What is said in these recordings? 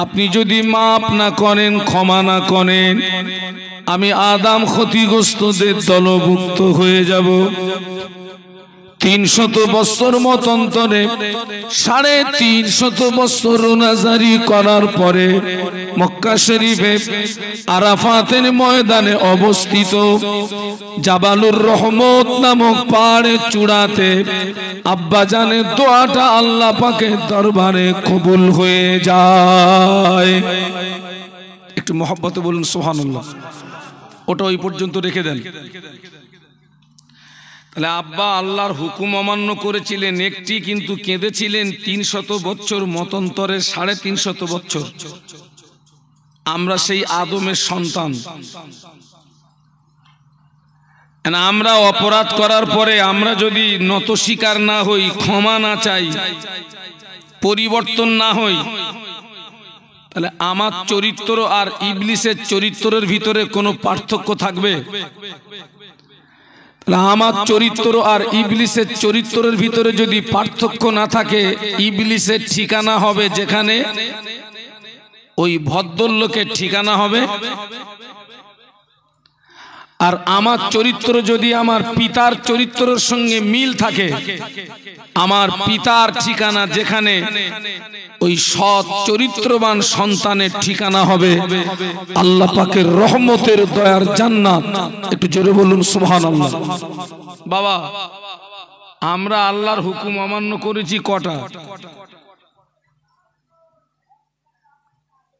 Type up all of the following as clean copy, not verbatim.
আপনি যদি মাফ না করেন, ক্ষমা না করেন, আমি আদম ক্ষতিগ্রস্তদের দলভুক্ত হয়ে যাব। 300 বছর মতান্তরে 350 বছর রোনাজারি করার পরে মক্কা শরীফে আরাফাতের ময়দানে অবস্থিত জাবালুর রহমত নামক পাহাড়ের চূড়াতে আব্বাজানের দোয়াটা আল্লাহ পাকের দরবারে কবুল হয়ে যায়। একটু মহব্বতে বলুন সুবহানাল্লাহ। ওটা ওই পর্যন্ত রেখে দেন। তাহলে আব্বা আল্লাহর হুকুম অমান্য করেছিলেন একটি, কিন্তু কেঁদেছিলেন 300 বছর মতান্তরে 350 বছর। আমরা সেই আদমের সন্তান। আমরা অপরাধ করার পরে আমরা যদি নত স্বীকার না হই, ক্ষমা না চাই, পরিবর্তন না হই, তাহলে আমার চরিত্র আর ইবলিসের চরিত্রের ভিতরে কোনো পার্থক্য থাকবে? আমার চরিত্র আর ইবলিসের চরিত্রের ভিতরে যদি পার্থক্য না থাকে, ইবলিসের ঠিকানা হবে যেখানে, ওই ভদ্রলোকের ঠিকানা হবে। আর আমার চরিত্র যদি আমার পিতার চরিত্রের সঙ্গে মিল থাকে, আমার পিতার ঠিকানা যেখানে, ওই সৎ চরিত্রবান সন্তানের ঠিকানা হবে আল্লাহ পাকের রহমতের দয়ার জান্নাত। একটু জোরে বলুন সুবহানাল্লাহ। বাবা, আমরা আল্লাহর হুকুম অমান্য করেছি কটা?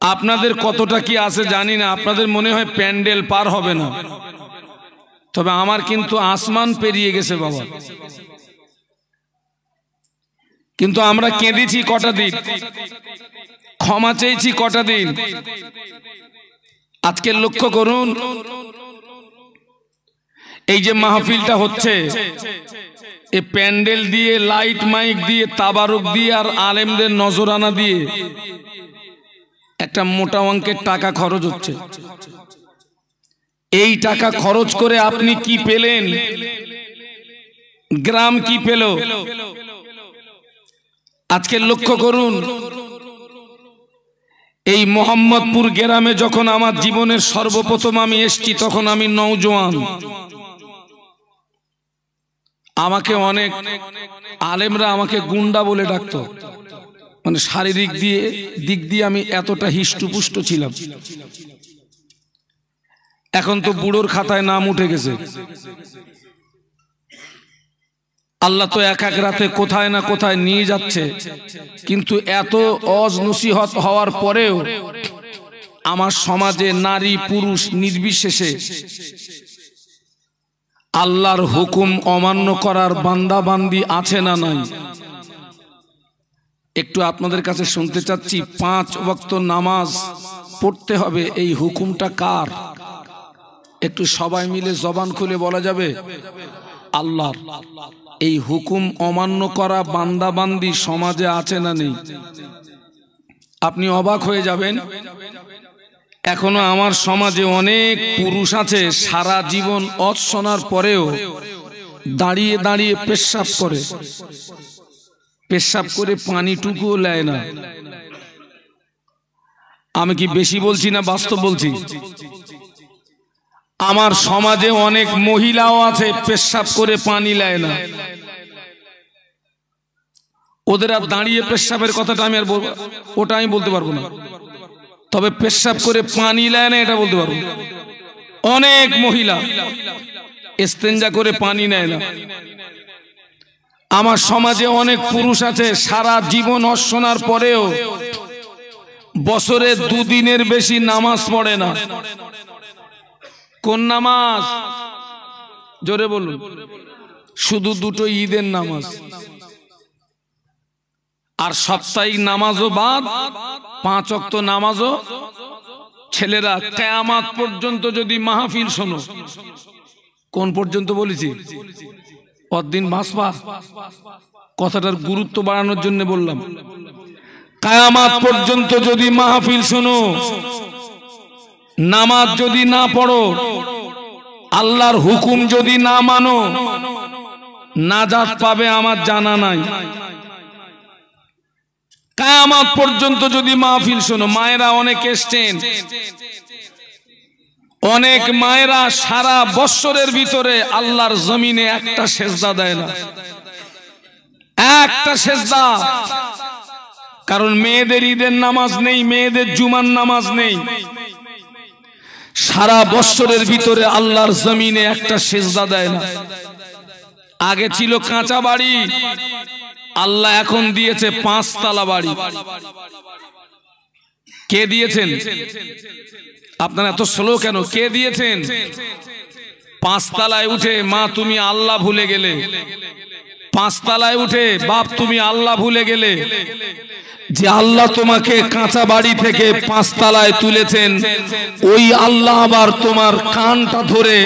আপনাদের কতটা কি আছে জানি না, আপনাদের মনে হয় প্যান্ডেল পার হবে না, তবে আমার কিন্তু আসমান পেরিয়ে গেছে বাবা। কিন্তু আমরা কেঁদেছি কটা দিন, ক্ষমা চেয়েছি কটা দিন। আজকে লক্ষ্য করুন, এই যে মাহফিলটা হচ্ছে, এই প্যান্ডেল দিয়ে, লাইট মাইক দিয়ে, তাবারুক দিয়ে আর আলেমদের নজরানা দিয়ে একটা মোটা অঙ্কের টাকা খরচ হচ্ছে। এই টাকা খরচ করে আপনি কি পেলেন? গ্রাম কি পেল? আজকে লক্ষ্য করুন, এই মোহাম্মদপুর গ্রামে যখন আমার জীবনের সর্বপ্রথম আমি এসেছি, তখন আমি নওজোয়ান। আমাকে অনেক আলেমরা আমাকে গুন্ডা বলে ডাকতো, মানে শারীরিক দিক দিয়ে আমি এতটা হিষ্টপুষ্ট ছিলাম। এখন তো বুড়োর খাতায় নাম উঠে গেছে। আল্লাহ তো এক এক রাতে কোথায় না কোথায় নিয়ে যাচ্ছে, কিন্তু এত ওয়াজ নসিহত হওয়ার পরেও আমার সমাজে নারী পুরুষ নির্বিশেষে আল্লাহর হুকুম অমান্য করার বান্দা বান্দি আছে না নাই? একটু আপনাদের কাছে শুনতে চাচ্ছি, 5 ওয়াক্ত নামাজ পড়তে হবে, এই হুকুমটা কার? একটু সবাই মিলে জবান খুলে বলা যাবে? আল্লাহর। এই হুকুম অমান্য করা বান্দা বান্দি সমাজে আছে না নেই? আপনি অবাক হয়ে যাবেন, এখনো আমার সমাজে অনেক পুরুষ আছে সারা জীবন ওয়াজ শোনার পরেও দাঁড়িয়ে দাঁড়িয়ে পেশাব করে, পেশাব করে পানিটুকুও নেয় না। আমি কি বেশি বলছি না বাস্তব বলছি? আমার সমাজে অনেক মহিলাও আছে পেশাব করে পানি নেয় না। ওদের আর দাঁড়িয়ে পেশাবের কথাটা আমি আর বলবো, ওটা আমি বলতে পারবো না, তবে পেশাব করে পানি নেয় না এটা বলতে পারবো। অনেক মহিলা ইস্তেঞ্জা করে পানি নেয় না। আমার সমাজে অনেক পুরুষ আছে সারা জীবন ওয়াজ শোনার পরেও বছরে 2 দিনের বেশি নামাজ পড়ে না। কোন নামাজ? জোরে বলুন। শুধু 2টো ঈদের নামাজ, আর সাপ্তাহিক নামাজও বাদ, 5 ওয়াক্ত নামাজও। ছেলেরা কিয়ামত পর্যন্ত যদি মাহফিল শোনো, কোন পর্যন্ত বলেছি? অদিন বাঁচবা। কথাটার গুরুত্ব বাড়ানোর জন্য বললাম, কিয়ামত পর্যন্ত যদি মাহফিল শোনো, নামাজ যদি না পড়ো, আল্লাহর হুকুম যদি না মানো, নাজাত পাবে আমার জানা নাই। কিয়ামত পর্যন্ত যদি মাহফিল শোনো, মায়েরা অনেক এসছেন, অনেক মায়েরা সারা বৎসরের ভিতরে আল্লাহর জমিনে একটা সেজদা দেয় না, একটা সেজদা। কারণ মেয়েদের ঈদের নামাজ নেই, মেয়েদের জুমার নামাজ নেই, সারা বৎসরের ভিতরে আল্লাহর জমিনে একটা সেজদা দেয় না। আগে ছিল কাঁচা বাড়ি, আল্লাহ এখন দিয়েছে 5 তলা বাড়ি। কে দিয়েছেন? আপনারা এত স্লো কেন? কে দিয়েছেন? 5 তলায় উঠে মা তুমি আল্লাহ ভুলে গেলে, 5 তলায় উঠে বাপ তুমি আল্লাহ ভুলে গেলে। যে আল্লাহ তোমাকে কাঁচা বাড়ি থেকে 5 তলায় তুলেছেন, ওই আল্লাহ আবার তোমার কানটা ধরে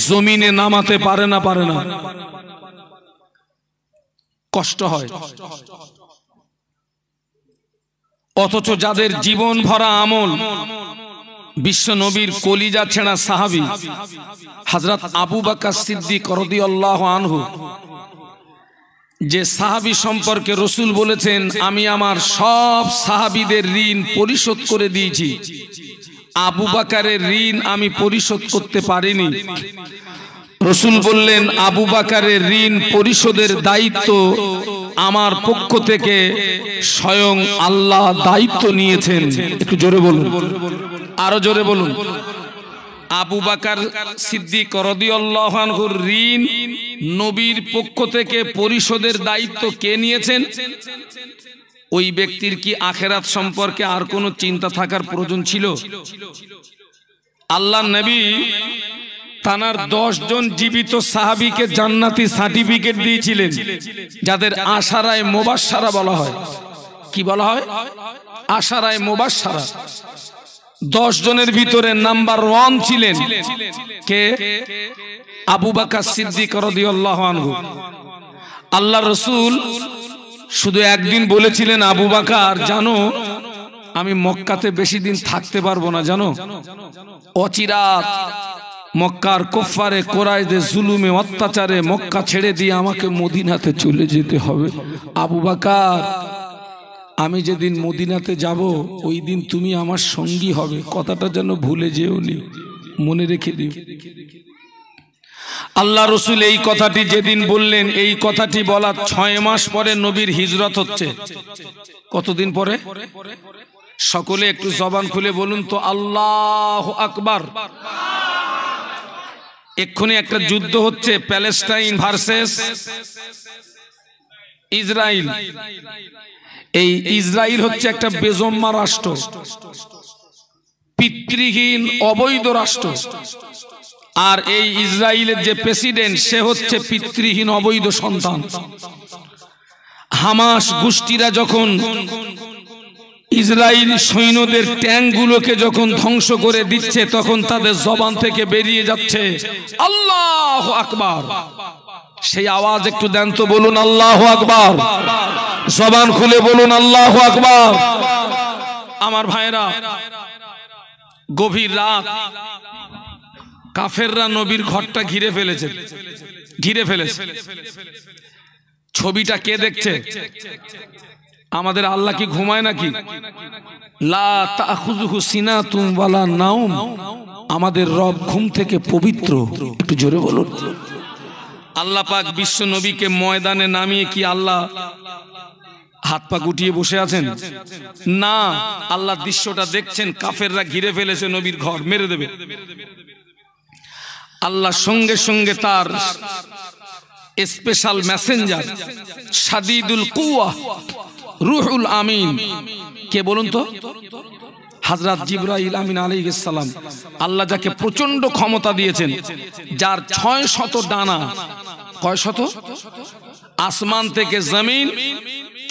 জমিনে নামাতে পারে না, পারে না? কষ্ট হয়। অথচ যাদের জীবন ভরা আমল, বিশ্ব নবীর কলিজা ছেঁড়া সাহাবী হযরত আবু বকর সিদ্দিক রাদিয়াল্লাহু আনহু, যে সাহাবী সম্পর্কে রাসূল বলেছেন আমি আমার সব সাহাবীদের ঋণ পরিশোধ করে দিয়েছি, আবু বকরের ঋণ আমি পরিশোধ করতে পারিনি। রাসূল বললেন আবু বকরের ঋণ পরিশোধের দায়িত্ব আমার পক্ষ থেকে স্বয়ং আল্লাহ দায়িত্ব নিয়েছেন। একটু জোরে বলুন, আরো জোরে বলুন। আবু বকর সিদ্দিক রাদিয়াল্লাহু আনহুর ঋণ নবীর পক্ষ থেকে পরিশোধের দায়িত্ব কে নিয়েছেন? ওই ব্যক্তির কি আখিরাত সম্পর্কে আর কোনো চিন্তা থাকার প্রয়োজন ছিল? আল্লাহর নবী তানার 10 জন জীবিত সাহাবীকে জান্নাতি সার্টিফিকেট দিয়েছিলেন, যাদের আশারায়ে মুবাশশারা বলা হয়। কি বলা হয়? আশারায়ে মুবাশশারা। 10 জনের ভিতরে নাম্বার 1 ছিলেন কে? আবু বকর সিদ্দিক রাদিয়াল্লাহু আনহু। আল্লাহ রাসূল শুধু একদিন বলেছিলেন, আবু বকর জানো আমি মক্কাতে বেশি দিন থাকতে পারবো না, জানো অচিরাত মক্কার কুফারে কুরাইশদের জুলুমে অত্যাচারে মক্কা ছেড়ে দিয়ে আমাকে মদিনাতে চলে যেতে হবে। আবু বকর আমি যেদিন মদিনাতে যাব ওই দিন তুমি আমার সঙ্গী হবে, কথাটা যেন ভুলে যেওনি, মনে রেখে দিও। আল্লাহ রাসূল এই কথাটি যেদিন বললেন, এই কথাটি বলার 6 মাস পরে নবীর হিজরত হচ্ছে। কতদিন পরে? সকলে একটু জবান খুলে বলুন তো আল্লাহু আকবার। এক্ষুনি একটা যুদ্ধ হচ্ছে, প্যালেস্টাইন ভার্সেস ইসরায়েল। এই ইসরায়েল হচ্ছে একটা বেজম্মা রাষ্ট্র, পিতৃহীন অবৈধ রাষ্ট্র। আর এই ইসরায়েলের যে প্রেসিডেন্ট সে হচ্ছে পিতৃহীন অবৈধ সন্তান। হামাস গোষ্ঠীরা যখন ইসরায়েল সৈন্যদের ট্যাঙ্কগুলোকে যখন ধ্বংস করে দিচ্ছে, তখন তাদের জবান থেকে বেরিয়ে যাচ্ছে আল্লাহু আকবার। সেই আওয়াজ একটু দেন তো, বলুন আল্লাহু আকবার। জবান খুলে বলুন আল্লাহু আকবার। আমার ভাইরা, গভীর রাত কাফেররা নবীর ঘরটা ঘিরে ফেলেছে, ঘিরে ফেলেছে। ছবিটা কে দেখছে? আমাদের আল্লাহ কি ঘুমায় নাকি? লা তাখুযুহু সিনাতুন ওয়ালা নাওম। আমাদের রব ঘুম থেকে পবিত্র। একটু জোরে বলুন। আল্লাহ পাক বিশ্ব নবীকে ময়দানে নামিয়ে কি আল্লাহ হাত পা গুটিয়ে বসে আছেন? না, আল্লাহ দৃশ্যটা দেখছেন, কাফেররা ঘিরে ফেলেছে নবীর ঘর, মেরে দেবে। আল্লাহ সঙ্গে সঙ্গে তার স্পেশাল মেসেঞ্জার শাদীদুল কুওয়া রুহুল আমিন, কে বলুন তো? হযরত জিবরাইল আমিন আলাইহিস সালাম। আল্লাহ যাকে প্রচন্ড ক্ষমতা দিয়েছেন, যার 600 ডানা। কয় শত? আসমান থেকে জমিন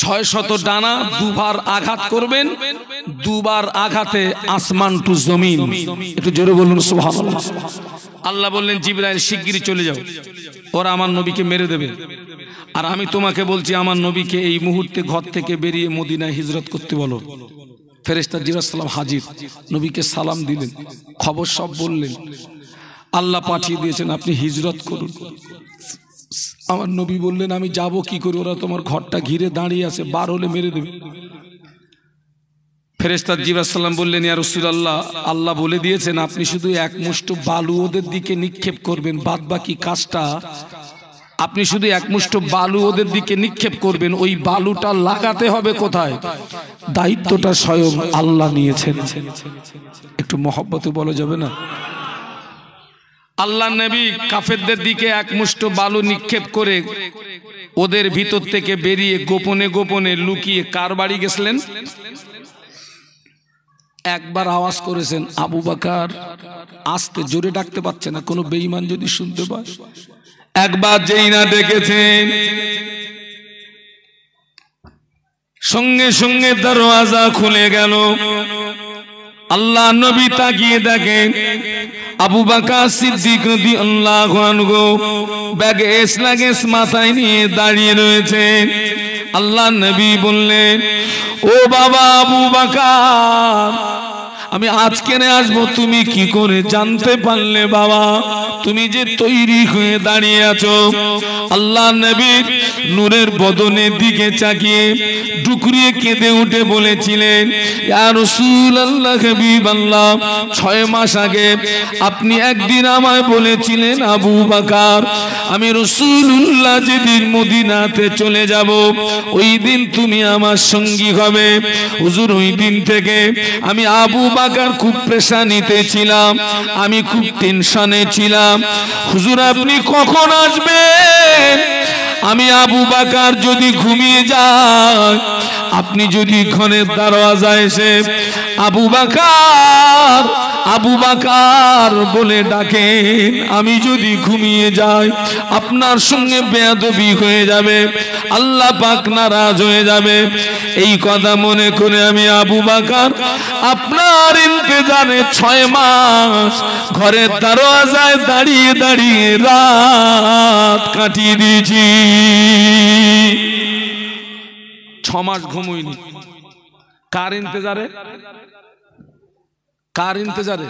600 ডানা, দুবার আঘাত করবেন, দুবার আঘাতে আসমান টু জমিন। একটু জোরে বলুন সুবহানাল্লাহ। আল্লাহ বললেন জিবরাইল শিগগিরই চলে যাও, ওরা আমার নবীকে মেরে দেবে। আর আমি তোমাকে বলছি আমার নবীকে এই মুহূর্তে ঘর থেকে বেরিয়ে মদিনায় হিজরত করতে বলো। ফেরেশতা জিবরাইল সালাম হাজির, নবীকে সালাম দিলেন, খবর সব বললেন। আল্লাহ পাঠিয়ে দিয়েছেন আপনি হিজরত করুন। আমার নবী বললেন আমি যাব কি করে, ওরা তোমার ঘরটা ঘিরে দাঁড়িয়ে আছে, বার হলে মেরে দেবে। ফেরেশতা জিবরাইল সালাম বললেন, ইয়া রাসূলুল্লাহ, আল্লাহ বলে দিয়েছেন আপনি শুধু এক মুষ্ঠ বালু ওদের দিকে নিক্ষেপ করবেন, বাদ বাকি কাজটা আপনি শুধু এক মুষ্ঠ বালু ওদের দিকে নিক্ষেপ করবেন। ওই বালুটা লাগাতে হবে কোথায়? দায়িত্বটা স্বয়ং আল্লাহ নিয়েছেন। একটু মহব্বতে বলা যাবে না? আল্লাহ নবী কাফেরদের দিকে এক মুষ্ঠ বালু নিক্ষেপ করে ওদের ভিতর থেকে বেরিয়ে গোপনে গোপনে লুকিয়ে কার বাড়ি গেছিলেন? একবার আওয়াজ করেছেন আবু বকর, আস্তে, জোরে ডাকতে পারছে না, কোনো বেঈমান যদি শুনতে পায়। একবার যেই না ডেকেছেন, সঙ্গে সঙ্গে দরওয়াজা খুলে গেল। আল্লাহ নবী তাকিয়ে দেখেন আবু বকর সিদ্দিক রাদিয়াল্লাহু আনহু ব্যাগেস লাগেজ মাথায় নিয়ে দাঁড়িয়ে রয়েছেন। আল্লাহ নবী বললেন, ও বাবা আবু বকর, আমি আজকে আসবো, তুমি কি করে জানতে পারলে বাবা? তুমি যে তৈরি হয়ে দাঁড়িয়ে আছো। আল্লাহ নবীর নূরের বদনের দিকে তাকিয়ে ডুকরিয়ে কেঁদে উঠে বলেছিলেন, ইয়া রাসূলুল্লাহ, হাবিবাল্লাহ, 6 মাস আগে আপনি একদিন আমায় বলেছিলেন আবু বকর, আমি রাসূলুল্লাহ যেদিন মদিনাতে চলে যাব ওই দিন তুমি আমার সঙ্গী হবে। হুজুর, ওই দিন থেকে আমি আবু বকর খুব পেরেশানিতে ছিলাম, আমি খুব টেনশনে ছিলাম। হুজুর, আপনি কখন আসবেন? আমি আবু বকর যদি ঘুমিয়ে যায়, আপনি যদি ঘরের দরওয়াজায় এসে আবু বকর আবু বকর বলে ডাকেন, আমি যদি ঘুমিয়ে যাই আপনার সঙ্গে বেয়াদবি হয়ে যাবে, আল্লাহ পাক নারাজ হয়ে যাবে। এই কথা মনে করে আমি আবু বকর আপনার ইন্তজারে 6 মাস ঘরের দরওয়াজায় দাঁড়িয়ে দাঁড়িয়ে রাত কাটিয়ে দিয়েছি। 6 মাস ঘুমোইনি। কার ইন্তজারে? কার ইন্তজারে?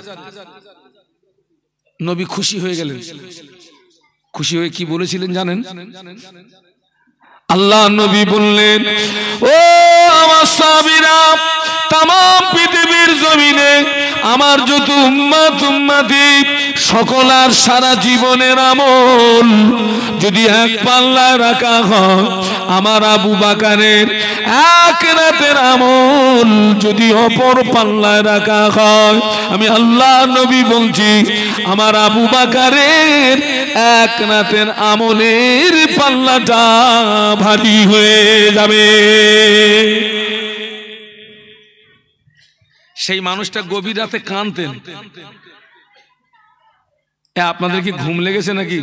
নবী খুশি হয়ে গেলেন। খুশি হয়ে কি বলেছিলেন জানেন? আল্লাহ নবী বললেন, ও আমার সাহাবীরা, তাম পৃথিবীর জমিনে আমার যত উম্মত উম্মতি সকলার সারা জীবনের আমল যদি এক পাল্লায় রাখা হয়, আমার আবু বকরের এক রাতের আমল যদি অপর পাল্লায় রাখা হয়, আমি আল্লাহ নবী বলছি আমার আবু বকরের এক রাতের আমলের পাল্লাটা ভারী হয়ে যাবে। সেই মানুষটা গভীর রাতে কাঁদতেন। আপনাদের কি ঘুম লেগেছে নাকি?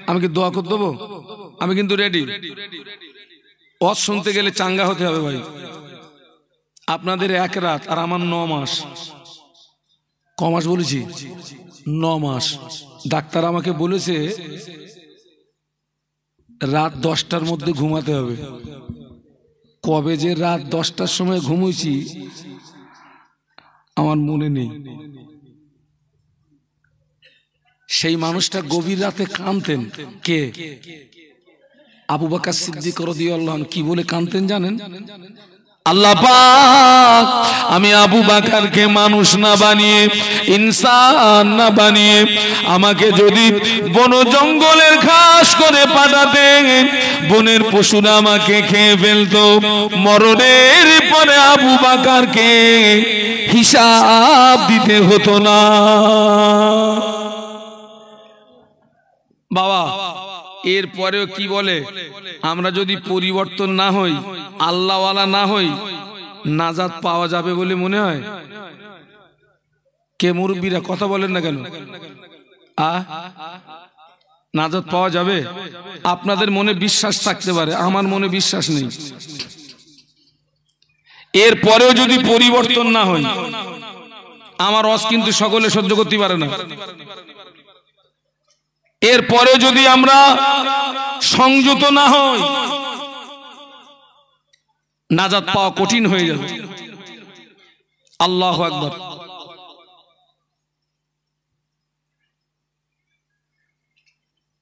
আমি কি দোয়া করে দেবো? আমি কিন্তু রেডি। ওয়াজ শুনতে গেলে চাঙ্গা হতে হবে ভাই। আপনাদের 1 রাত আর আমার 9 মাস। ক মাস বলেছি? 9 মাস। ডাক্তার আমাকে বলেছে রাত 10টার মধ্যে ঘুমাতে হবে। কবে যে রাত 10টার সময় ঘুমোইছি আমার মনে নেই। সেই মানুষটা গভীর রাতে কাঁদতেন। কে? আবু বকর সিদ্দিক রাদিয়াল্লাহু আনহু। কি বলে কাঁদতেন জানেন? আল্লাহ পাক আমি আবু বকরকে মানুষ না বানিয়ে, ইনসান না বানিয়ে, আমাকে যদি বন জঙ্গলের ঘাস করে পাঠাতেন, বনের পশুরা আমাকে খেয়ে ফেলতো, মরণের পরে আবু বকরকে হিসাব দিতে হতো না। বাবা, এর পরেও কি বলে, আমরা যদি পরিবর্তন না হই, আল্লাহওয়ালা না হই, নাজাত পাওয়া যাবে বলে মনে হয়? কে মুরব্বীরা কথা বলেন না কেন? নাজাত পাওয়া যাবে? আপনাদের মনে বিশ্বাস থাকতে পারে, আমার মনে বিশ্বাস নেই। এর পরেও যদি পরিবর্তন না হয়, আমার রস কিন্তু সকলে সহ্য করতে পারে না। এরপরে যদি আমরা সংযত না হই, নাজাত পাওয়া কঠিন হয়ে যাবে। আল্লাহু আকবার।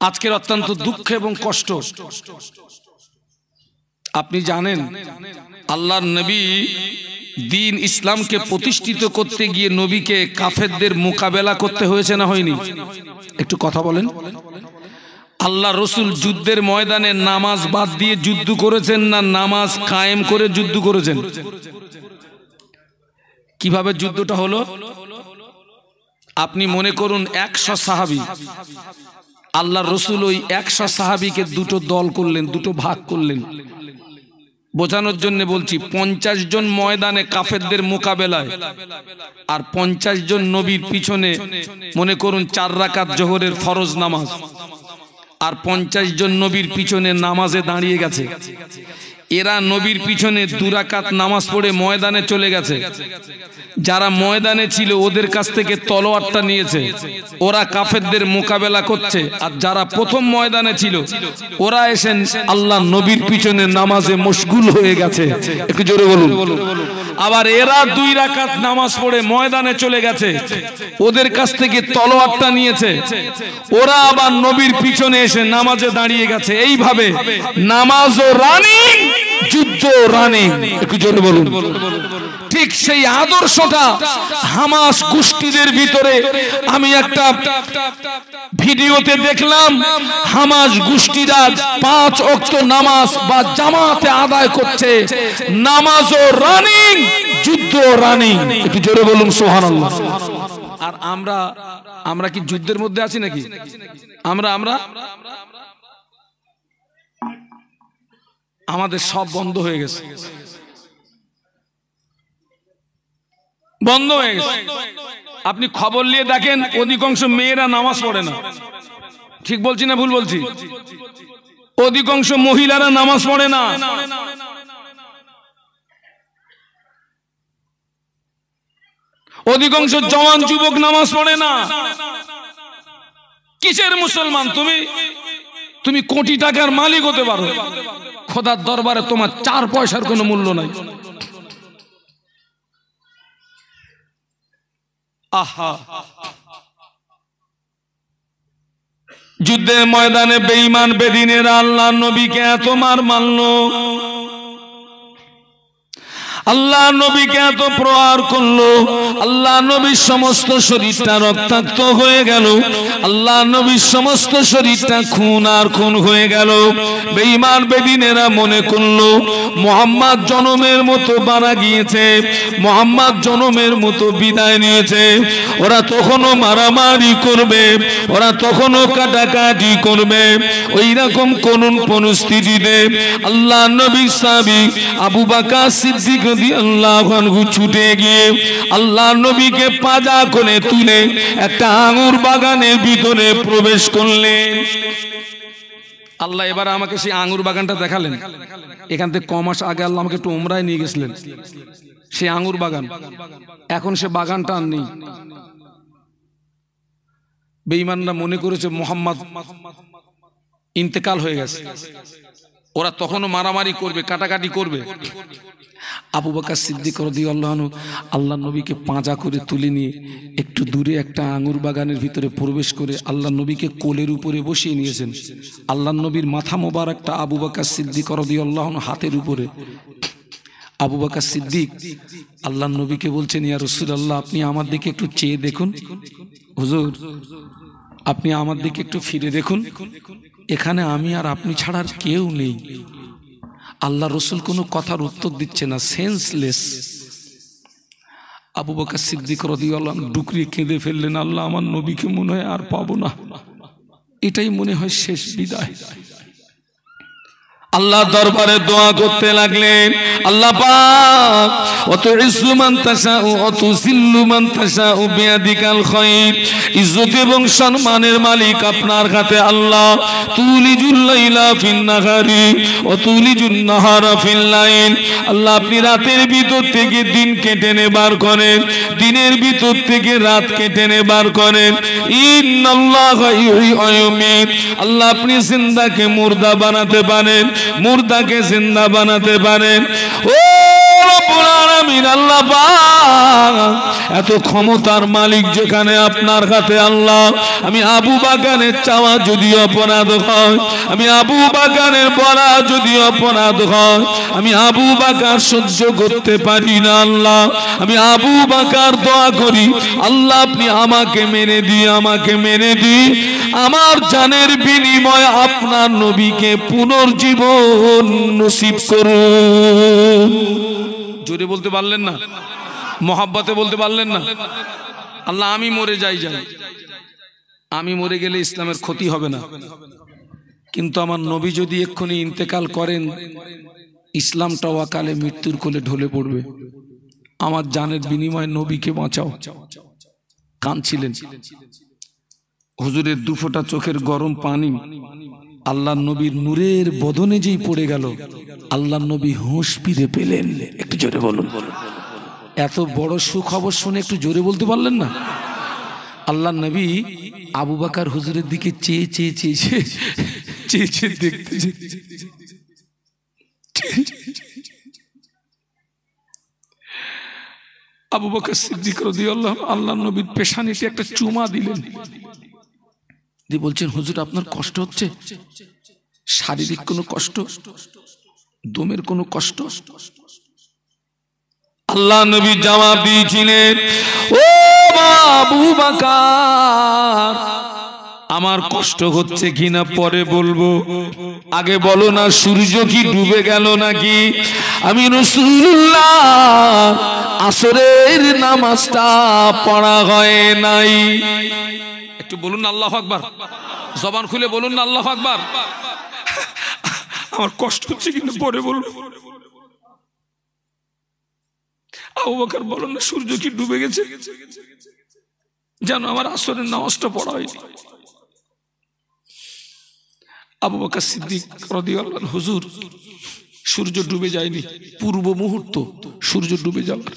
আজকের অত্যন্ত দুঃখ এবং কষ্ট, আপনি জানেন আল্লাহর নবী দিন ইসলামকে প্রতিষ্ঠিত করতে গিয়ে নবীকে কাফেরদের মোকাবেলা করতে হয়েছে না হয়নি? একটু কথা বলেন। আল্লাহ রসুল যুদ্ধের ময়দানে নামাজ বাদ দিয়ে যুদ্ধ করেছেন না নামাজ কায়েম করে যুদ্ধ করেছেন? কিভাবে যুদ্ধটা হলো? আপনি মনে করুন 100 সাহাবী, আল্লাহ রসুল ওই 100 সাহাবীকে দুটো দল করলেন, দুটো ভাগ করলেন। বোঝানোর জন্য বলছি, 50 জন ময়দানে কাফেরদের মোকাবেলায়, আর 50 জন নবীর পিছনে মনে করুন 4 রাকাত জোহরের ফরজ নামাজ, আর 50 জন নবীর পিছনে নামাজে দাঁড়িয়ে গেছে। এরা নবীর পিছনে 2 রাকাত নামাজ পড়ে ময়দানে চলে গেছে। যারা ময়দানে ছিল ওদের কাছ থেকে তলোয়ারটা নিয়েছে, ওরা কাফেরদের মোকাবেলা করছে। আর যারা প্রথম ময়দানে ছিল ওরা এসে আল্লাহ নবীর পিছনে নামাজে মশগুল হয়ে গেছে। একটু জোরে বলুন। আবার এরা 2 রাকাত নামাজ পড়ে ময়দানে চলে গেছে, ওদের কাছ থেকে তলোয়ারটা নিয়েছে, ওরা আবার নবীর পিছনে এসে নামাজে দাঁড়িয়ে গেছে। এইভাবে নামাজও রানিং, যুদ্ধ রানিং। একটু জোরে বলুন। ঠিক সেই আদর্শটা হামাস গোষ্ঠীদের ভিতরে আমি একটা ভিডিওতে দেখলাম। হামাস গোষ্ঠীরা 5 ওয়াক্ত নামাজ বা জামাতে আদায় করছে, নামাজও রানিং, যুদ্ধ রানিং। একটু জোরে বলুন সুবহানাল্লাহ। আর আমরা কি যুদ্ধের মধ্যে আছি নাকি? আমরা আমাদের সব বন্ধ হয়ে গেছে, বন্ধ হয়ে গেছে। আপনি খবর নিয়ে দেখেন অধিকাংশ মেয়েরা নামাজ পড়ে না। ঠিক বলছি না ভুল বলছি? অধিকাংশ মহিলারা নামাজ পড়ে না। অধিকাংশ জওয়ান যুবক নামাজ পড়ে না। কিসের মুসলমান তুমি? তুমি কোটি টাকার মালিক হতে পারো, খোদার দরবারে তোমার 4 পয়সার কোনো মূল্য নাই। আহা, যুদ্ধের ময়দানে বেঈমান বেদিনেরা আল্লাহ নবীকে এত মার মারলো, আল্লাহ নবীকে এত প্রহার করলো, আল্লাহ নবীর সমস্ত শরীরটা রক্তাক্ত হয়ে গেল, আল্লাহ নবীর সমস্ত শরীরটা খুন আর খুন হয়ে গেল। বেঈমান বেদিনেরা মনে করলো মুহাম্মদ জনমের মতো মারা গিয়েছে, মুহাম্মদ জনমের মতো বিদায় নিয়েছে। ওরা তখনও মারামারি করবে, ওরা তখনও কাটাকাটি করবে। ওই রকম কোন পরিস্থিতিতে আল্লাহ নবীর সাহাবী আবু বকর সিদ্দিক রাদিয়াল্লাহু আনহু ছুটে গিয়ে আল্লাহ নবীকে পাজা করে তুলে একটা আঙ্গুর বাগানের ভিতরে প্রবেশ করলেন। আল্লাহ এবার আমাকে সেই আঙ্গুর বাগানটা দেখালেন। এখান থেকে কমাস আগে আল্লাহ আমাকে একটু উমরায় নিয়ে গেছিলেন, সেই আঙ্গুর বাগান। এখন সে বাগানটা আর নেই। বেঈমানরা মনে করেছে মুহাম্মদ ইন্তেকাল হয়ে গেছে, ওরা তখনও মারামারি করবে, কাটাকাটি করবে। আবু বকর সিদ্দিক রাদিয়াল্লাহু আনহু আল্লাহ নবীকে পাঁজা করে তুলে নিয়ে একটু দূরে একটা আঙ্গুর বাগানের ভিতরে প্রবেশ করে আল্লাহ নবীকে কোলের উপরে বসিয়ে নিয়েছেন। আল্লাহ নবীর মাথা মোবারকটা আবু বকর সিদ্দিক রাদিয়াল্লাহু আনহু হাতের উপরে। আবু বকর সিদ্দিক আল্লাহ নবীকে বলছেন, ইয়া রাসূলুল্লাহ, আপনি আমার দিকে একটু চেয়ে দেখুন। হুজুর, আপনি আমার দিকে একটু ফিরে দেখুন, এখানে আমি আর আপনি ছাড়া আর কেউ নেই। আল্লাহ রসুল কোনো কথার উত্তর দিচ্ছে না, সেন্সলেস। আবু বকর সিদ্দিক রাদিয়াল্লাহু আনহু ডুকরিয়ে কেঁদে ফেললেন, আল্লাহ, আমার নবীকে মনে হয় আর পাবো না, এটাই মনে হয় শেষ বিদায়। আল্লাহ দরবারে দোয়া করতে লাগলেন, আল্লাহ পাক ওয়াতুইজ্জু মান তাশাউ ওয়া তুযিল্লু মান তাশাউ বিয়াদিকাল খায়র। ইজ্জত এবং সম্মানের মালিক আপনার হাতে আল্লাহ। তুলিজুল লাইলা ফিন নাহারি ওয়া তুলিজুন নাহারা ফিল লাইল। আল্লাহ, আপনি রাতের ভিতর থেকে দিন কেটে নেবার করেন, দিনের ভিতর থেকে রাত কেটে নেবার করেন। ইন্নাল্লাহা ইউহয়ি ওয়া ইউমীত। আল্লাহ, আপনি জিন্দাকে মুর্দা বানাতে পারেন, মুর্দাকে জিন্দা বানাতে পারেন। ও রব্বুল আলামিন, আল্লাহ পাক এত ক্ষমতার মালিক যেখানে আপনার হাতে আল্লাহ, আমি আবু বকরের চাওয়া যদি অপরাধ হয়, আমি আবু বকরের বলা যদি অপরাধ হয়, আমি আবু বকর সহ্য করতে পারি না আল্লাহ। আমি আবু বকর দোয়া করি, আল্লাহ আপনি আমাকে মেরে দিয়ে, আমাকে মেরে দিয়ে আমার জানের বিনিময়ে আপনার নবীকে পুনর্জীবন নসিব করুন। জোরে বলতে পারলেন না? মোহাব্বতে বলতে পারলেন না? আল্লাহ আমি মরে যাই, আমি মরে গেলে ইসলামের ক্ষতি হবে না, কিন্তু আমার নবী যদি এক্ষুনি ইন্তেকাল করেন, ইসলামটা ওয়াকালে মৃত্যুর কোলে ঢলে পড়বে। আমার জানের বিনিময়ে নবীকে বাঁচাও। কাঁদছিলেন। হুজুরের দুফোঁটা চোখের গরম পানি আল্লাহ নবীর নূরের বদনে যেই পড়ে গেল, আল্লাহ নবী হুঁশ ফিরে পেলেন। একটু জোরে বলুন। এত বড় সুখবর শুনে একটু জোরে বলতে পারলেন না? আল্লাহ নবী আবু বকর হুজুরের দিকে চেয়ে চেয়ে চেয়ে চেয়ে চেয়ে দেখতে, আবু বকর সিদ্দিক রাদিয়াল্লাহু আনহু আল্লাহ নবীর পেশানিতে একটা চুমা দিলেন, দিয়ে বলছেন, হুজুর আপনার কষ্ট হচ্ছে? শারীরিক কোনো কষ্ট, দমের কোনো কষ্ট? আল্লাহ নবী জবাব দিয়েছিলেন, ও আবু বকর, আমার কষ্ট হচ্ছে কিনা পরে বলবো, আগে বলো না সূর্য কি ডুবে গেল নাকি? আমি রাসূলুল্লাহ আসরের নামাজটা পড়া হয় নাই। একটু বলুন না আল্লাহু আকবার, জবান খুলে বলুন না আল্লাহু আকবার। আমার কষ্ট হচ্ছে কিনা পরে বলবো। আবু বকর বলেন না সূর্য কি ডুবে গেছে, জানো আমার আসরের নামাজটা পড়া হয়নি। আবু বকর সিদ্দিক রাদিয়াল্লাহু আনহু, হুজুর সূর্য ডুবে যায়নি, পূর্ব মুহূর্ত সূর্য ডুবে যাওয়ার।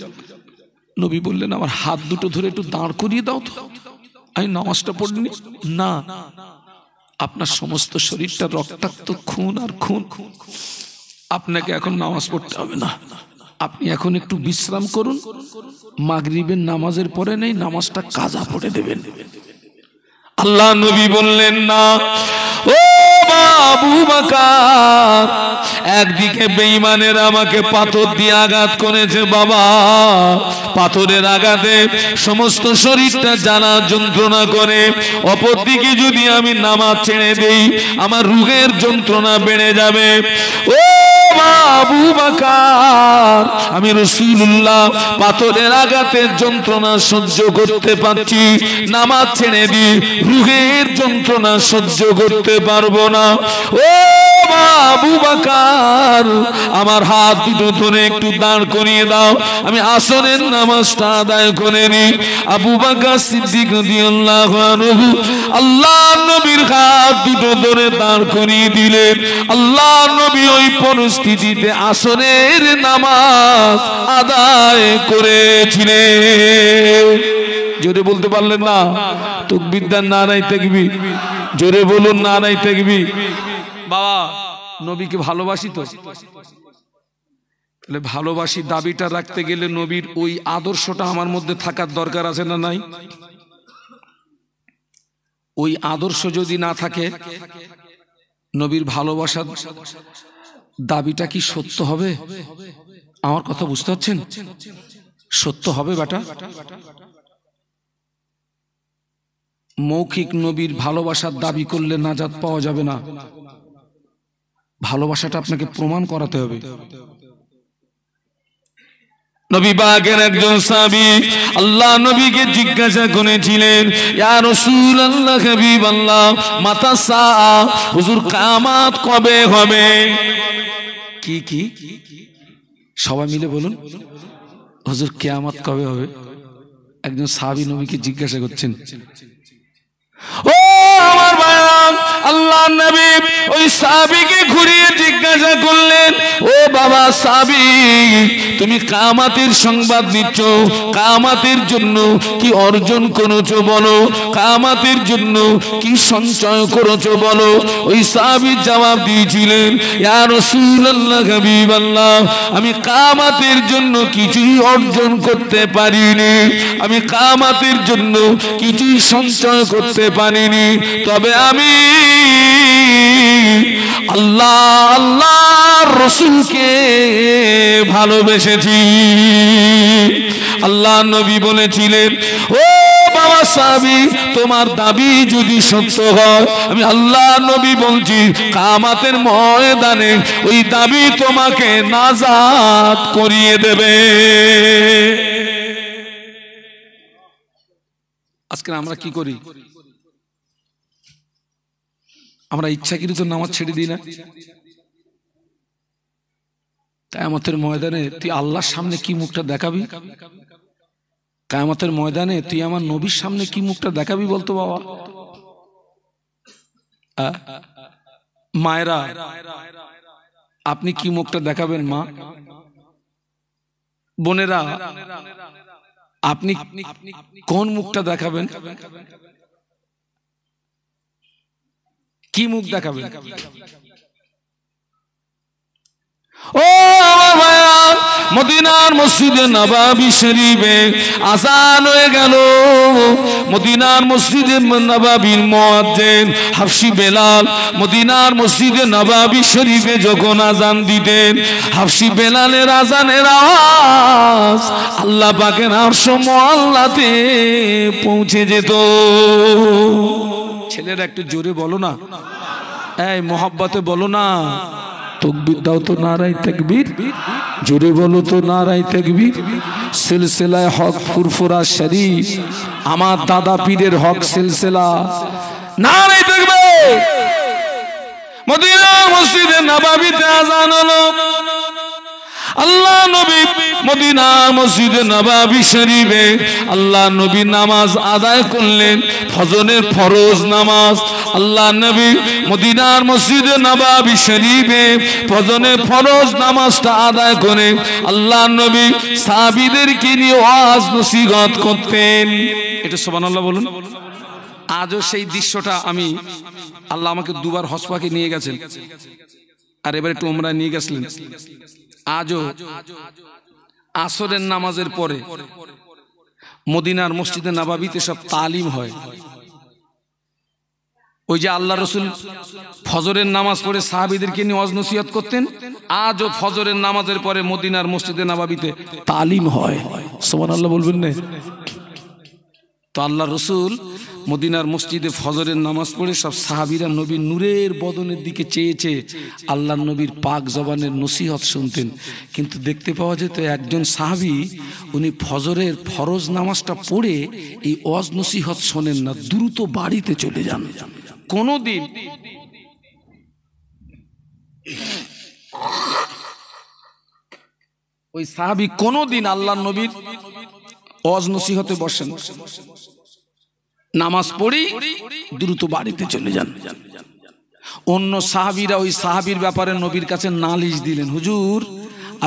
নবী বললেন, আমার হাত দুটো ধরে একটু দাঁড় করিয়ে দাও তো, আমি নামাজটা পড়িনি। না, আপনার সমস্ত শরীরটা রক্তাক্ত, খুন আর খুন, আপনাকে এখন নামাজ পড়তে হবে না, আপনি এখন একটু বিশ্রাম করুন, মাগরিবের নামাজের পরে নেই নামাজটা কাজা পড়ে দেবেন। আল্লাহ নবী বললেন, না ও আবু বকর, একদিকে বেঈমানের আমাকে পাথর দিয়ে আঘাত করেছে বাবা, পাথরের আঘাতে সমস্ত শরীরটা জ্বালা যন্ত্রণা করে, অপরদিকে যদি আমি নামাজ ছেড়ে দেই আমার রুহের যন্ত্রণা বেড়ে যাবে। ও আবু বকর, আমি রাসূলুল্লাহ পাথরের আঘাতের যন্ত্রণা সহ্য করতে পারছি, নামাজ ছেড়ে দি রুহের যন্ত্রণা সহ্য করতে পারবো না। ও আবু বকর, আমার হাত দুটো ধরে একটু দাঁড় করিয়ে দাও, আমি আসরের নামাজটা আদায় করে নি। আবু বকর সিদ্দিক রাদিয়াল্লাহু আনহু আল্লাহ নবীর হাত দুটো ধরে দাঁড় করিয়ে দিলেন। আল্লাহ নবী ওই পরিস্থিতিতে আসরের নামাজ আদায় করেছিলেন। জোরে বলতে পারলেন না? তাকবীর দেন, নারায়ে তাকবীর। জোরে বলুন নারায়ে তাকবীর। বাবা নবীকে ভালোবাসি তো, তাহলে ভালোবাসি দাবিটা রাখতে গেলে নবীর ওই আদর্শটা আমার মধ্যে থাকার দরকার আছে না নাই? ওই আদর্শ যদি না থাকে, নবীর ভালোবাসার দাবিটা কি সত্য হবে? আমার কথা বুঝতে পারছেন? সত্য হবে বেটা। মৌখিক নবীর ভালোবাসার দাবি করলে নাজাত পাওয়া যাবে না, ভালোবাসাটা আপনাকে প্রমাণ করাতে হবে। নবী পাকের একজন সাহাবী আল্লাহ নবীকে জিজ্ঞাসা করেছিলেন, ইয়া রাসূলুল্লাহ, হাবিবাল্লাহ, মাতা সাআ, হুজুর কিয়ামত কবে হবে? কি কি সবাই মিলে বলুন, হুজুর কিয়ামত কবে হবে? একজন সাহাবী নবীকে জিজ্ঞাসা করছেন। ও আমার ভাইরা, আল্লাহ নবী ওই সাহাবীকে ঘুরিয়ে জিজ্ঞাসা করলেন, ও বাবা সাহাবী, তুমি কিয়ামতের সংবাদ দিচ্ছ, কিয়ামতের জন্য কি অর্জন করেছো বলো, কিয়ামতের জন্য কি সঞ্চয় করেছো বলো। ওই সাহাবী জবাব দিয়েছিলেন, ইয়া রাসূলুল্লাহ, হাবিবাল্লাহ, আমি কিয়ামতের জন্য কিছুই অর্জন করতে পারিনি, আমি কিয়ামতের জন্য কিছুই সঞ্চয় করতে পারিনি, তবে আমি আল্লাহ আল্লাহর রাসূলকে ভালোবেসেছি। আল্লাহ নবী বলেছিলেন, ও বাবা সাহাবী, তোমার দাবি যদি সত্য হয়, আমি আল্লাহ নবী বলছি, কিয়ামতের ময়দানে ওই দাবি তোমাকে নাজাত করিয়ে দেবে। আজকে আমরা কি করি? আমরা ইচ্ছাকৃত নামাজ ছেড়ে দিই না। কিয়ামতের ময়দানে তুই আল্লাহর সামনে কি মুখটা দেখাবি? কিয়ামতের ময়দানে তুই আমার নবীর সামনে কি মুখটা দেখাবি বলতো বাবা? মায়েরা, আপনি কি মুখটা দেখাবেন? মা বোনেরা, আপনি কোন মুখটা দেখাবেন? কি মুখ দেখাবেন? ও আমার ভাইরা, মদিনার মসজিদে নববী শরীফে আযান হয়ে গেল। মদিনার মসজিদে নববীর মুয়াজ্জিন হাফসি বেলাল মদিনার মসজিদে নববী শরীফে যখন আযান দিতেন, হাফসি বেলালের আযানের আওয়াজ আল্লাহ পাকের আরশ মুআল্লাতে পৌঁছে যেত। ছেলেরা একটু জোরে বলো না, এই মোহাব্বতে বলো না। তাকবীর দাও তো, নারায়ে তাকবীর। জোরে বলো তো, নারায়ে তাকবীর। সিলসিলায়ে হক ফুরফুরা শরীফ, আমার দাদা পীরের হক সিলসিলা, নারায়ে তাকবীর। মদিনা মসজিদে নববীতে আযান হলো। আল্লাহ নবী মদিনা মসজিদে নববী শরীফে আল্লাহ নবী নামাজ আদায় করলেন, ফজরের ফরজ নামাজ। আল্লাহ নবী মদিনার মসজিদে নববী শরীফে ফজরের ফরজ নামাজটা আদায় করে আল্লাহ নবী সাহাবীদেরকে নিয়ে ওয়াজ নসিহত করতেন। এটা সুবহানাল্লাহ বলুন। আজও সেই দৃশ্যটা আমি, আল্লাহ আমাকে দুবার হজ পাকে নিয়ে গেছেন, আর এবার একটু উমরা নিয়ে গেছিলেন। আজও আসরের নামাজের পরে মদিনার মসজিদে নববীতে সব তালিম হয়। ওই যে আল্লাহ রাসূল ফজরের নামাজ পড়ে সাহাবীদেরকে নিয়ে ওয়াজ নসিহত করতেন, আজও ফজরের নামাজের পরে মদিনার মসজিদে নববীতে তালিম হয়। সুবহানাল্লাহ বলবেন না? তো আল্লাহ রাসূল মদিনার মসজিদে ফজরের নামাজ পড়ে সব সাহাবীরা নবীর নূরের বদনের দিকে চেয়ে চেয়ে আল্লাহ নবীর পাক জবানের নসিহত শুনতেন। কিন্তু দেখতে পাওয়া যেত একজন সাহাবী, উনি ফজরের ফরজ নামাজটা পড়ে এই ওয়াজ নসিহত শোনেন না, দ্রুত বাড়িতে চলে যান। কোনদিন ওই সাহাবী কোনদিন আল্লাহ নবীর ওয়াজ নসিহতে বসেন, নামাজ পড়ি দ্রুত বাড়িতে চলে যান। অন্য সাহাবীরা ওই সাহাবীর ব্যাপারে নবীর কাছে নালিশ দিলেন, হুজুর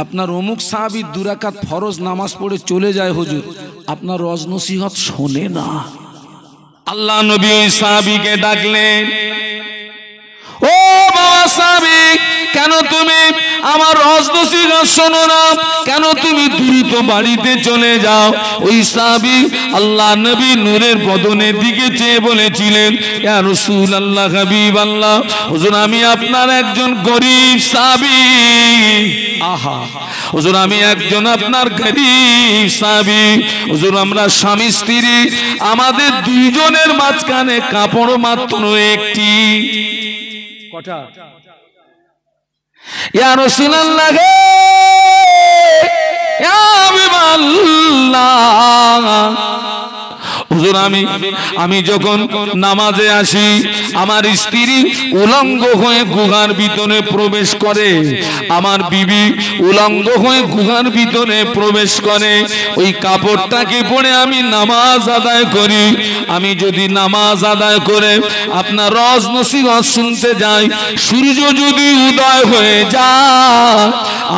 আপনার অমুক সাহাবী 2 রাকাত ফরজ নামাজ পড়ে চলে যায়, হুজুর আপনার ওয়াজ নসিহত শোনে না। আল্লাহ নবী ওই সাহাবীকে ডাকলেন, ও বাবা সাহাবী, কেন তুমি আমার ওয়াজ নসিহত শোনো না? কেন তুমি দ্রুত বাড়িতে চলে যাও? ওই সাহাবী আল্লাহ নবী নূরের বদনের দিকে চেয়ে বলেছিলেন, ইয়া রাসূলুল্লাহ, হাবিবাল্লাহ, হুজুর আমি আপনার একজন গরীব সাহাবী। আহা, হুজুর আমি একজন আপনার গরীব সাহাবী। হুজুর আমরা স্বামী স্ত্রী, আমাদের দুইজনের মাঝখানে কাপড় মাত্র একটি। কটা? ইয়া রাসূলুল্লাহ, ইয়া হাবিবাল্লাহ, ও হুজুর আমি যখন নামাজে আসি আমার স্ত্রী উলঙ্গ হয়ে গুহার ভিতরে প্রবেশ করে, আমার বিবি উলঙ্গ হয়ে গুহার ভিতরে প্রবেশ করে, ওই কাপড়টাকে পরে আমি নামাজ আদায় করি। আমি যদি নামাজ আদায় করে আপনার রজ নসিহত শুনতে যাই, সূর্য যদি উদয় হয়ে যায়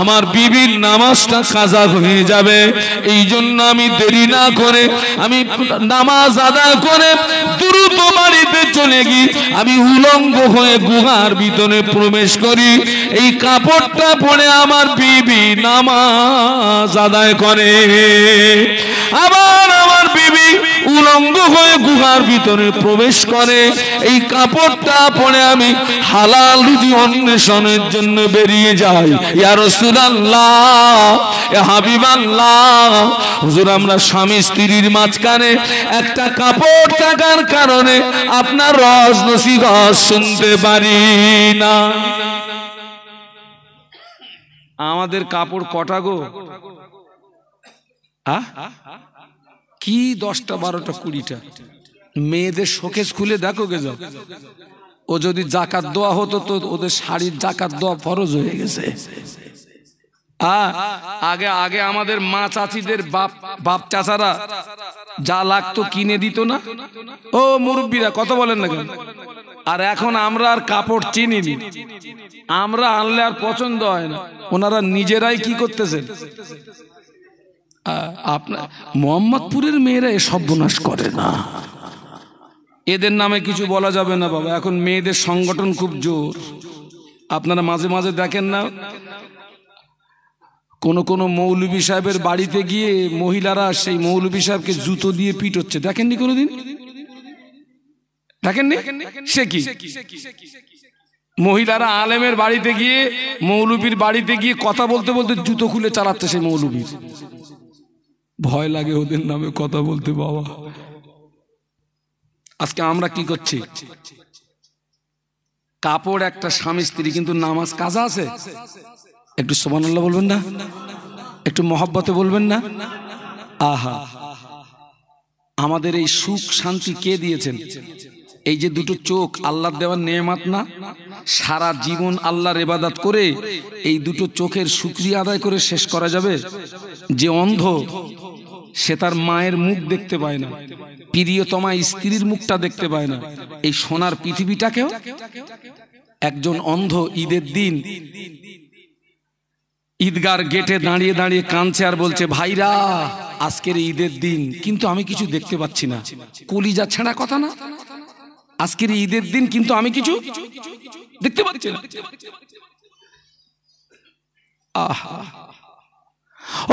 আমার বিবির নামাজটা কাজা হয়ে যাবে। এই জন্য আমি দেরি না করে আমি নামাজ আদায় করে দ্রুত বাড়িতে চলে গিয়ে আমি উলঙ্গ হয়ে গুহার ভিতরে প্রবেশ করি। এই কাপড়টা পরে আমার বিবি নামাজ আদায় করে। আবার আমার বিবি উলঙ্গ হয়ে গুহার ভিতরে প্রবেশ করে। এই কাপড়টা পরে আমি হালাল রুজি অন্বেষণের জন্য বেরিয়ে যাই। ইয়া রাসূলুল্লাহ, ইয়া হাবিবাল্লাহ, হুজুর আমরা স্বামী স্ত্রীর মাঝখানে একটা কাপড় থাকার কারণে আপনার রজ নসিহত শুনতে পারি না। আমাদের কাপড় কটা গো? কি 10টা 12টা 20টা। মেয়েদের শোকেস খুলে দেখো গে যাও, ও যদি জাকাত দেওয়া হতো তো ওদের শাড়ির জাকাত দেওয়া ফরজ হয়ে গেছে। আগে আগে আমাদের মা চাচিদের বাপ চাচারা যা লাগতো কিনে দিত না, ও মুরব্বীরা কত বলেন না কেন? আর এখন আমরা আর কাপড় চিনি, আমরা আনলে আর পছন্দ হয় না। ওনারা নিজেরাই কি করতেছেন? আপনার মোহাম্মদপুরের মেয়েরা এ সর্বনাশ করে না, এদের নামে কিছু বলা যাবে না বাবা। এখন মেয়েদের সংগঠন খুব জোর। আপনারা মাঝে মাঝে দেখেন না কোন মৌলভী সাহেবের বাড়িতে গিয়ে মহিলারা সেই মৌলভী সাহেবকে জুতো দিয়ে পিট হচ্ছে, দেখেননি কোনোদিন? দেখেননি? সে কি মহিলারা আলেমের বাড়িতে গিয়ে মৌলভীর বাড়িতে গিয়ে কথা বলতে বলতে জুতো খুলে চালাচ্ছে সেই মৌলভীর। ভয় লাগে ওদের নামে কথা বলতে বাবা। আজকে আমরা কি করছি? কাপড় একটা স্বামী স্ত্রী, কিন্তু নামাজ কাজা আছে। একটু সুবহানাল্লাহ বলবেন না? একটু মহব্বতে বলবেন না? আহা, আমাদের এই সুখ শান্তি কে দিয়েছেন? এই যে দুটো চোখ আল্লাহর দেওয়ার নেয়ামত না? সারা জীবন আল্লাহর ইবাদত করে এই দুটো চোখের শুকরিয়া আদায় করে শেষ করা যাবে? যে অন্ধ সে তার মায়ের মুখ দেখতে পায় না, প্রিয়তমা স্ত্রীর মুখটা দেখতে পায় না, এই সোনার পৃথিবীটাকেও একজন অন্ধ ঈদের দিন ঈদগার গেটে দাঁড়িয়ে দাঁড়িয়ে কাঁদছে আর বলছে, ভাইরা আজকের ঈদের দিন কিন্তু আমি কিছু দেখতে পাচ্ছি না। কলিজা ছেঁড়া কথা না? আজকের ঈদের দিন কিন্তু আমি কিছু দেখতে পাচ্ছি না। আহা,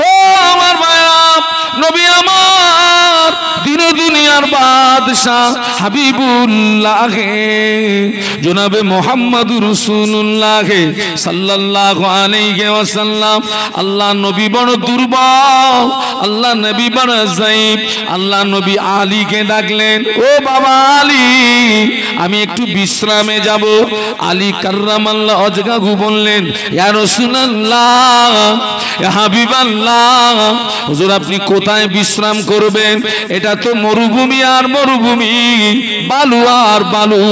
ও আমার মায়া নবী আমার দিন দুনিয়ার বাদশাহ হাবিবুল্লাহ জনাবে মুহাম্মদুর রাসূলুল্লাহ সাল্লাল্লাহু আলাইহি ওয়াসাল্লাম। আল্লাহ নবী বড় দুর্বল, আল্লাহ নবী বড় যায়েব। আল্লাহ নবী আলীকে ডাকলেন, ও বাবা আলী আমি একটু বিশ্রামে যাব। আলী কাররামাল্লাহু ওয়াজহাহু বললেন, ইয়া রাসূলুল্লাহ, ইয়া হাবিবাল্লাহ, হুজুর আপনি কোথায় বিশ্রাম করবেন? এটা তো মরুভূমি আর মরুভূমি, বালু আর বালু।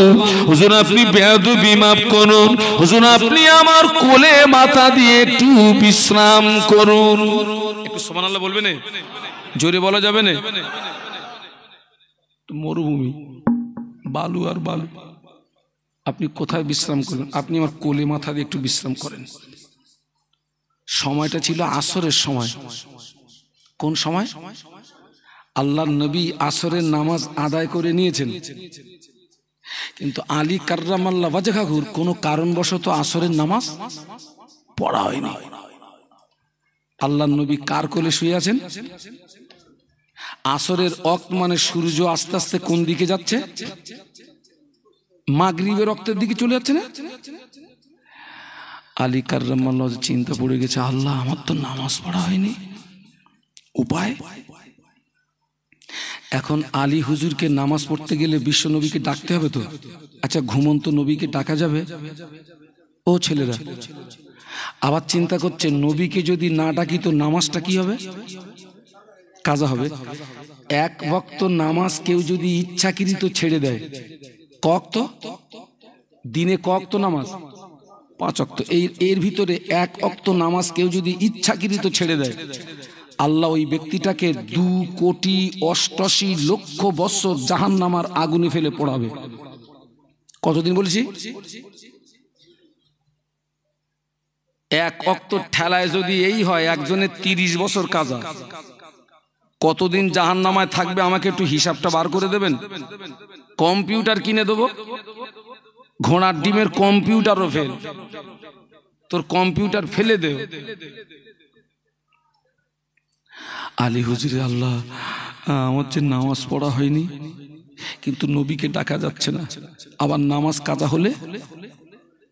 হুজুর আপনি বেয়াদবি মাফ করুন, হুজুর আপনি আমার কোলে মাথা দিয়ে একটু বিশ্রাম করুন। একটু সুবহানাল্লাহ বলবেন? জোরে বলা যাবে না? মরুভূমি, বালু আর বালু, আপনি কোথায় বিশ্রাম করবেন? আপনি আমার কোলে মাথা দিয়ে একটু বিশ্রাম করেন। সময়টা ছিল আসরের সময়। কোন সময়? আল্লাহর নবী আসরের নামাজ আদায় করে নিয়েছেন, কিন্তু আলী কাররামাল্লাহু ওয়াজহাহুর কোনো কারণবশত আসরের নামাজ পড়া হয়নি। আল্লাহর নবী কার কোলে শুয়ে আছেন? আসরের ওয়াক্ত মানে সূর্য আস্তে আস্তে কোন দিকে যাচ্ছে? মাগরিবের ওয়াক্তের দিকে চলে যাচ্ছে না? আলী কাররামাল্লাহু চিন্তা পড়ে গেছে, আল্লাহ আমার তো নামাজ পড়া হয়নি, উপায়? এখন আলী হুজুরকে নামাজ পড়তে গেলে বিশ্ব নবীকে ডাকতে হবে তো। আচ্ছা ঘুমন্ত নবীকে ডাকা যাবে? ও ছেলেরা আবার চিন্তা করছে, নবীকে যদি না ডাকি তো নামাজটা কি হবে? কাজা হবে। এক ওয়াক্ত নামাজ কেউ যদি ইচ্ছাকৃত ছেড়ে দেয়, কওয়াক্ত দিনে কওয়াক্ত নামাজ 5 ওয়াক্ত, এর ভিতরে 1 ওয়াক্ত নামাজ কেউ যদি ইচ্ছাকৃত ছেড়ে দেয়, আল্লাহ ওই ব্যক্তিটাকে 2,88,00,000 বছর জাহান্নামার আগুনে ফেলে পোড়াবে। কতদিন বলেছি? 1 ওয়াক্ত ঠেলায় যদি এই হয় একজনের 30 বছর কাজা, কতদিন জাহান্নামায় থাকবে আমাকে একটু হিসাবটা বার করে দেবেন? কম্পিউটার কিনে দেবো, ঘোড়ার ডিমের কম্পিউটারও ফেল, তোর কম্পিউটার ফেলে দেও। আলী হুজুরে, আল্লাহ আমার যে নামাজ পড়া হয়নি, কিন্তু নবীকে ডাকা যাচ্ছে না, আবার নামাজ কাজা হলে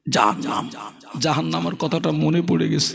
জাহান্নাম, জাহান্নামের কথাটা মনে পড়ে গেছে।